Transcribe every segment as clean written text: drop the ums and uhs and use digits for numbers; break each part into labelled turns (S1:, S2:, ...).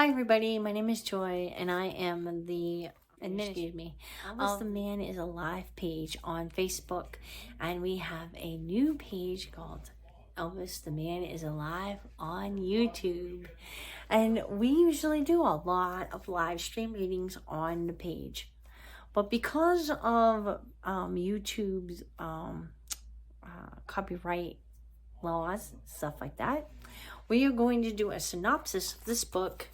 S1: Hi everybody, my name is Joy and I am the Elvis the Man is Alive page on Facebook, and we have a new page called Elvis the Man is Alive on YouTube, and we usually do a lot of live stream readings on the page, but because of YouTube's copyright laws, stuff like that, we are going to do a synopsis of this book,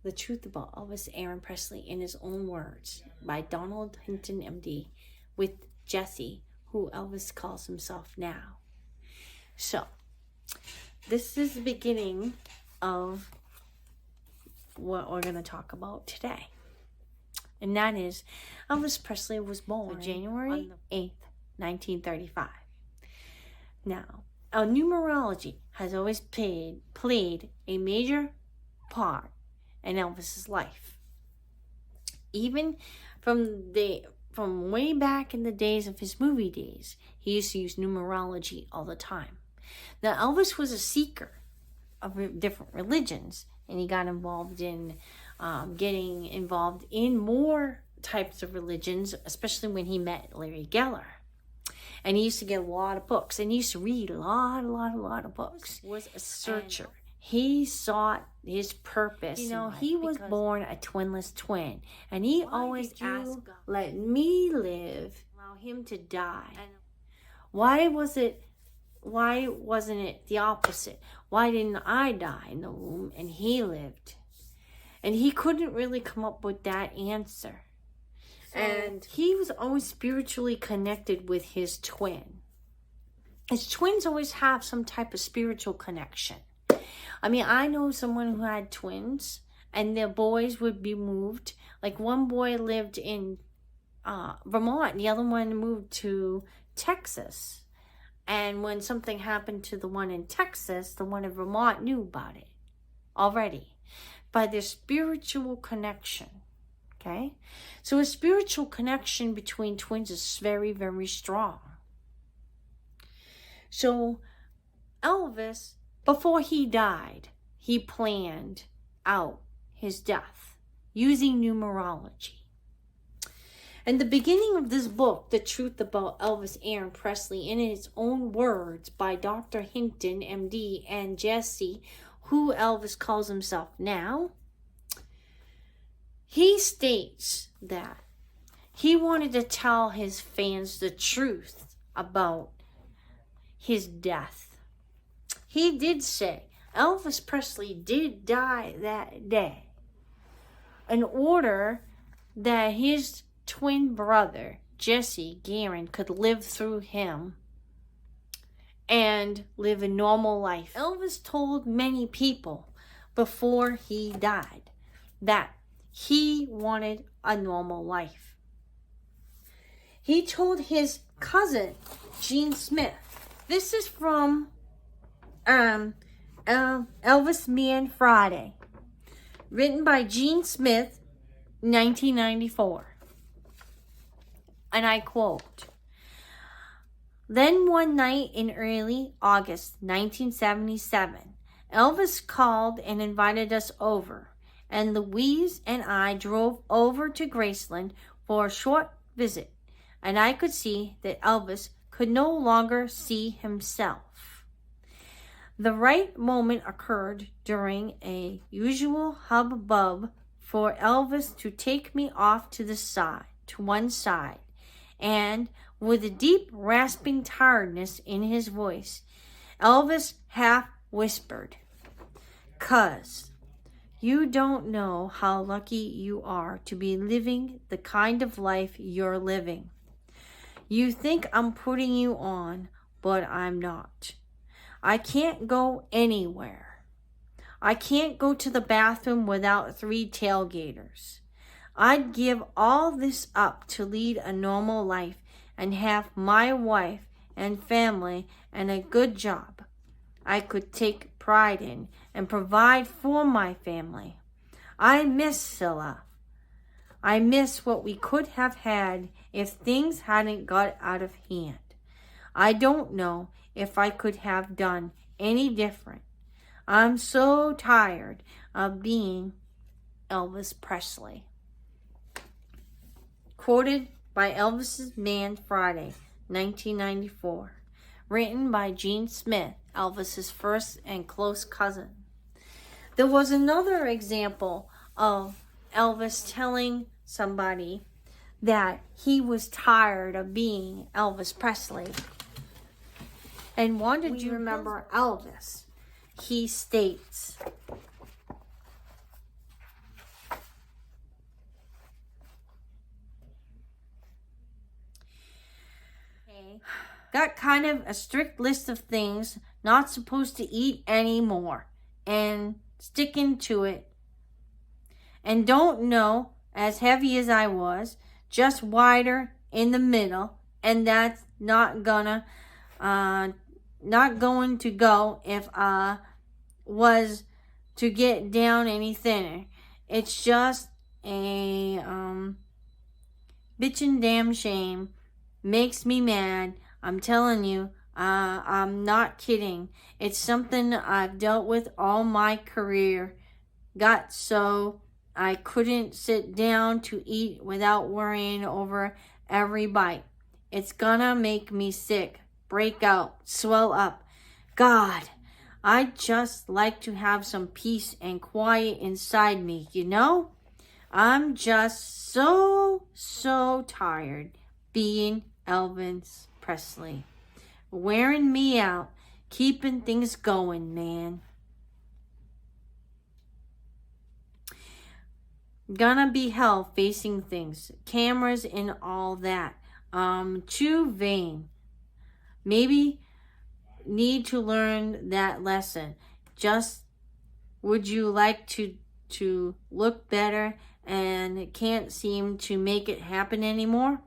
S1: The Truth About Elvis Aaron Presley in His Own Words, by Donald Hinton, MD, with Jesse, who Elvis calls himself now. So, this is the beginning of what we're going to talk about today. And that is, Elvis Presley was born January 8th, 1935. Now, numerology has always played a major part in Elvis's life. Even from way back in the days of his movie days, he used to use numerology all the time. Now, Elvis was a seeker of different religions, and he got involved in getting involved in more types of religions, especially when he met Larry Geller. And he used to get a lot of books, and he used to read a lot of books. He was a searcher. He sought his purpose. You know, he was born a twinless twin, and he always asked, let me live, allow him to die. Why wasn't it the opposite? Why didn't I die in the womb and he lived? And he couldn't really come up with that answer. And he was always spiritually connected with his twin. His twins always have some type of spiritual connection. I mean, I know someone who had twins, and their boys would be moved. Like, one boy lived in Vermont, and the other one moved to Texas. And when something happened to the one in Texas, the one in Vermont knew about it already by their spiritual connection. Okay? So a spiritual connection between twins is very, very strong. So Elvis, before he died, he planned out his death using numerology. And the beginning of this book, The Truth About Elvis Aaron Presley in His Own Words, by Dr. Hinton, MD, and Jesse, who Elvis calls himself now, he states that he wanted to tell his fans the truth about his death. He did say Elvis Presley did die that day in order that his twin brother, Jesse Garin, could live through him and live a normal life. Elvis told many people before he died that he wanted a normal life. He told his cousin, Gene Smith. This is from Elvis Man Friday, written by Gene Smith, 1994. And I quote, "Then one night in early August 1977, Elvis called and invited us over, and Louise and I drove over to Graceland for a short visit, and I could see that Elvis could no longer see himself. The right moment occurred during a usual hubbub for Elvis to take me off to one side, and with a deep rasping tiredness in his voice, Elvis half whispered, 'Cuz you don't know how lucky you are to be living the kind of life you're living. You think I'm putting you on, but I'm not. I can't go anywhere. I can't go to the bathroom without 3 tailgaters. I'd give all this up to lead a normal life and have my wife and family and a good job I could take pride in and provide for my family. I miss Scylla. I miss what we could have had if things hadn't got out of hand. I don't know if I could have done any different. I'm so tired of being Elvis Presley. Quoted by Elvis's Man Friday, 1994. Written by Gene Smith, Elvis's first and close cousin. There was another example of Elvis telling somebody that he was tired of being Elvis Presley. And Wanda, do you remember Elvis? He states, got kind of a strict list of things not supposed to eat anymore, and sticking to it. And don't know, as heavy as I was, just wider in the middle, and that's not going to go if I was to get down any thinner. It's just a bitchin' damn shame. Makes me mad. I'm telling you, I'm not kidding. It's something I've dealt with all my career. Got so I couldn't sit down to eat without worrying over every bite. It's gonna make me sick, break out, swell up. God, I'd just like to have some peace and quiet inside me, you know? I'm just so tired being Elvis Presley. Wearing me out, keeping things going, man. Gonna be hell facing things, cameras and all that. Too vain. Maybe need to learn that lesson. Just would you like to look better and can't seem to make it happen anymore?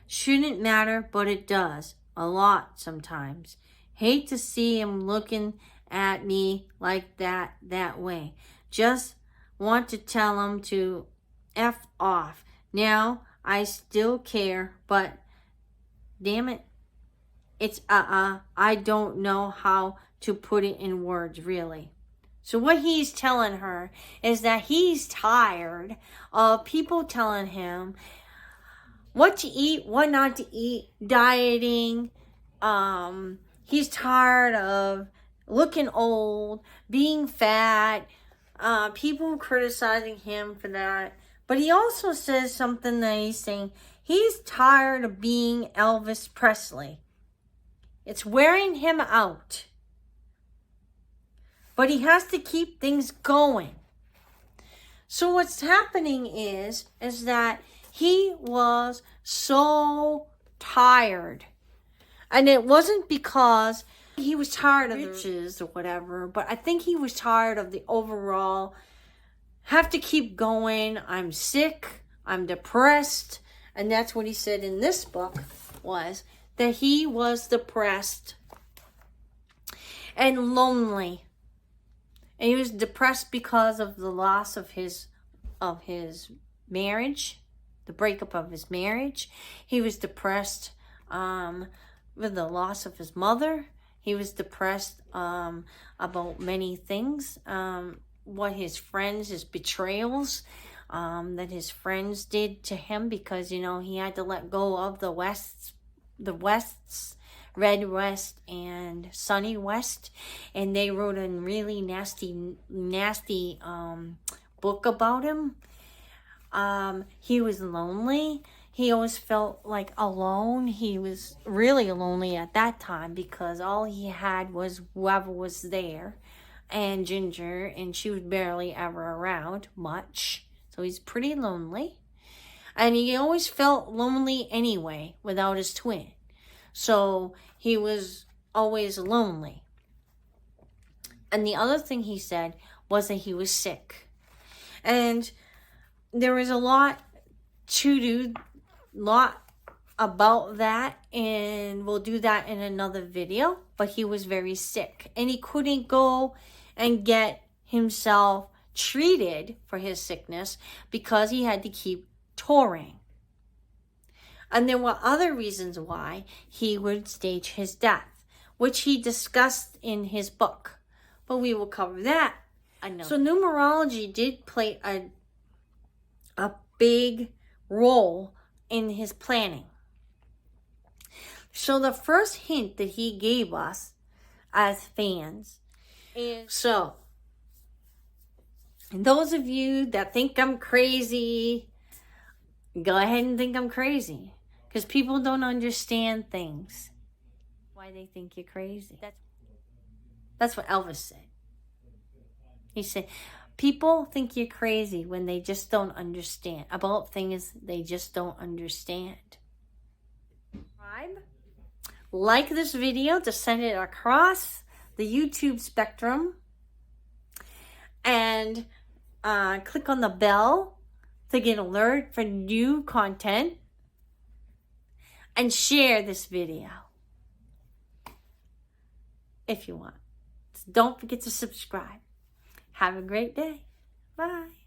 S1: Shouldn't matter, but it does. A lot sometimes. Hate to see him looking at me like that way. Just want to tell him to F off. Now, I still care, but damn it. It's I don't know how to put it in words, really. So what he's telling her is that he's tired of people telling him what to eat, what not to eat, dieting. He's tired of looking old, being fat, people criticizing him for that. But he also says something that he's saying, he's tired of being Elvis Presley. It's wearing him out. But he has to keep things going. So what's happening is that he was so tired. And it wasn't because he was tired of the riches or whatever, but I think he was tired of the overall, have to keep going, I'm sick, I'm depressed. And that's what he said in this book, was that he was depressed and lonely. And he was depressed because of the loss of his marriage, the breakup of his marriage. He was depressed with the loss of his mother. He was depressed about many things. What his friends, his betrayals that his friends did to him, because, you know, he had to let go of the Wests, Red West and Sunny West, and they wrote a really nasty book about him. He was lonely. He always felt like alone. He was really lonely at that time because all he had was whoever was there, and Ginger, and she was barely ever around much. So he's pretty lonely. And he always felt lonely anyway without his twin. So he was always lonely. And the other thing he said was that he was sick. And there was a lot about that, and we'll do that in another video. But he was very sick, and he couldn't go and get himself treated for his sickness because he had to keep touring. And there were other reasons why he would stage his death, which he discussed in his book. But we will cover that I know. So numerology did play a big role in his planning. So the first hint that he gave us as fans is, so those of you that think I'm crazy, go ahead and think I'm crazy. Because people don't understand things. Why they think you're crazy. That's what Elvis said. He said, people think you're crazy when they just don't understand about things they just don't understand. Subscribe. Like this video to send it across the YouTube spectrum. And click on the bell to get alert for new content. And share this video if you want. Don't forget to subscribe. Have a great day. Bye.